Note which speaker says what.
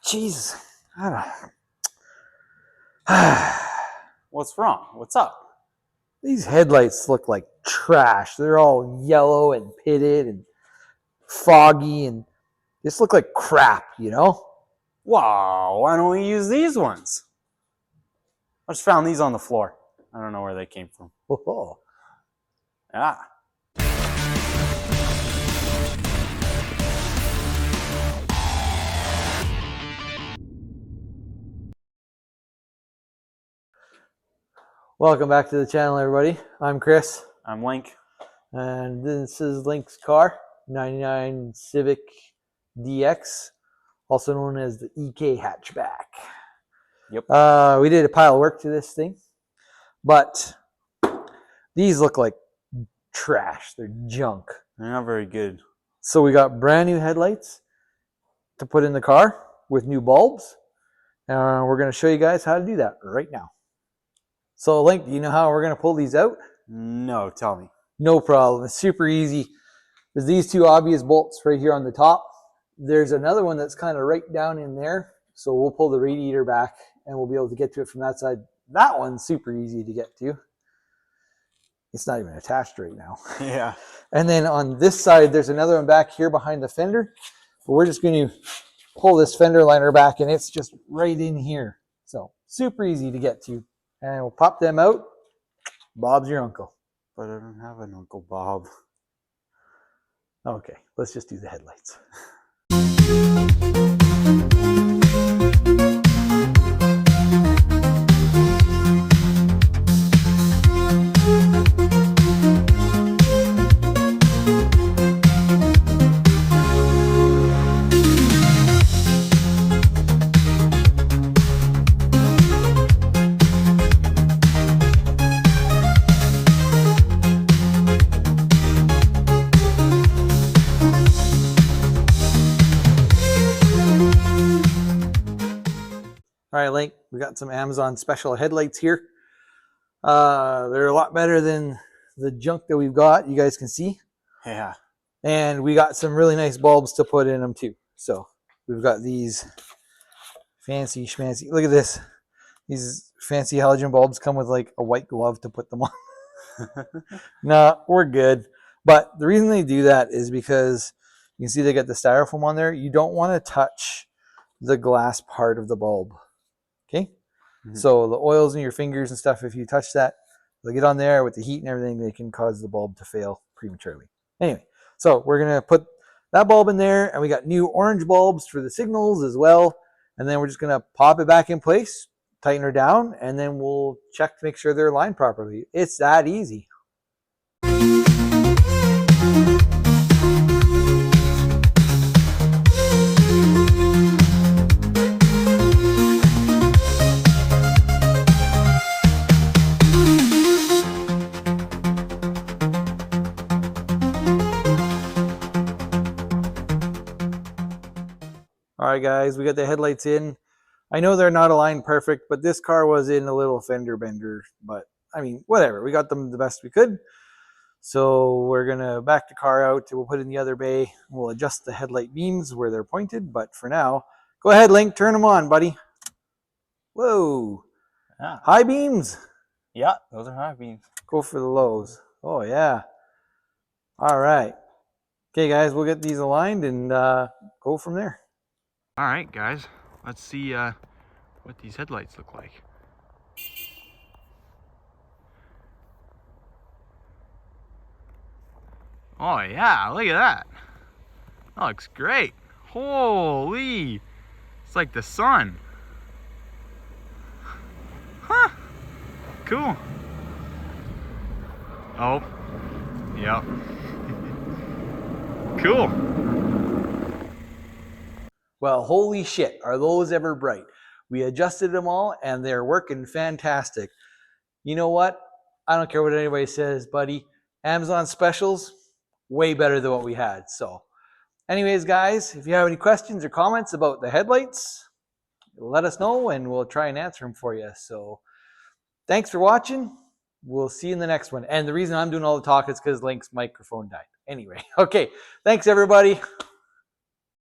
Speaker 1: Jeez. What's wrong? What's up?
Speaker 2: These headlights look like trash. They're all yellow and pitted and foggy and just look like crap, you know?
Speaker 1: Wow, why don't we use these ones? I just found these on the floor. I don't know where they came from.
Speaker 2: Oh.
Speaker 1: Ah.
Speaker 2: Welcome back to the channel, everybody. I'm Chris.
Speaker 1: I'm Link.
Speaker 2: And this is Link's car, 99 Civic DX, also known as the EK hatchback.
Speaker 1: Yep.
Speaker 2: We did a pile of work to this thing, but these look like trash. They're junk.
Speaker 1: They're not very good.
Speaker 2: So we got brand new headlights to put in the car with new bulbs. And we're going to show you guys how to do that right now. So Link, do you know how we're going to pull these out?
Speaker 1: No, tell me.
Speaker 2: No problem. It's super easy. There's these two obvious bolts right here on the top. There's another one that's kind of right down in there. So we'll pull the radiator back and we'll be able to get to it from that side. That one's super easy to get to. It's not even attached right now.
Speaker 1: Yeah.
Speaker 2: And then on this side, there's another one back here behind the fender. But we're just going to pull this fender liner back and it's just right in here. So super easy to get to. And we'll pop them out. Bob's your uncle.
Speaker 1: But I don't have an Uncle Bob.
Speaker 2: Okay, let's just do the headlights. All right, Link, we got some Amazon special headlights here. They're a lot better than the junk that we've got, you guys can see.
Speaker 1: Yeah.
Speaker 2: And we got some really nice bulbs to put in them too. So we've got these fancy schmancy. Look at this. These fancy halogen bulbs come with like a white glove to put them on. No, we're good. But the reason they do that is because you can see they got the styrofoam on there. You don't want to touch the glass part of the bulb. Okay, so the oils in your fingers and stuff, if you touch that, they'll get on there with the heat and everything, they can cause the bulb to fail prematurely. Anyway, so we're going to put that bulb in there, and we got new orange bulbs for the signals as well. And then we're just going to pop it back in place, tighten her down, and then we'll check to make sure they're aligned properly. It's that easy. All right, guys, we got the headlights in. I know they're not aligned perfect, but this car was in a little fender bender. But, I mean, whatever. We got them the best we could. So we're going to back the car out. We'll put it in the other bay. We'll adjust the headlight beams where they're pointed. But for now, go ahead, Link. Turn them on, buddy. Whoa.
Speaker 1: Yeah.
Speaker 2: High beams.
Speaker 1: Yeah, those are high beams.
Speaker 2: Go for the lows. Oh, yeah. All right. Okay, guys, we'll get these aligned and go from there.
Speaker 3: All right, guys, let's see what these headlights look like. Oh yeah, look at that. That looks great. Holy, it's like the sun. Huh, cool. Oh, yep. Cool.
Speaker 2: Well, holy shit, are those ever bright. We adjusted them all and they're working fantastic. You know what? I don't care what anybody says, buddy. Amazon specials, way better than what we had. So anyways, guys, if you have any questions or comments about the headlights, let us know and we'll try and answer them for you. So thanks for watching. We'll see you in the next one. And the reason I'm doing all the talk is because Link's microphone died. Anyway, okay. Thanks, everybody.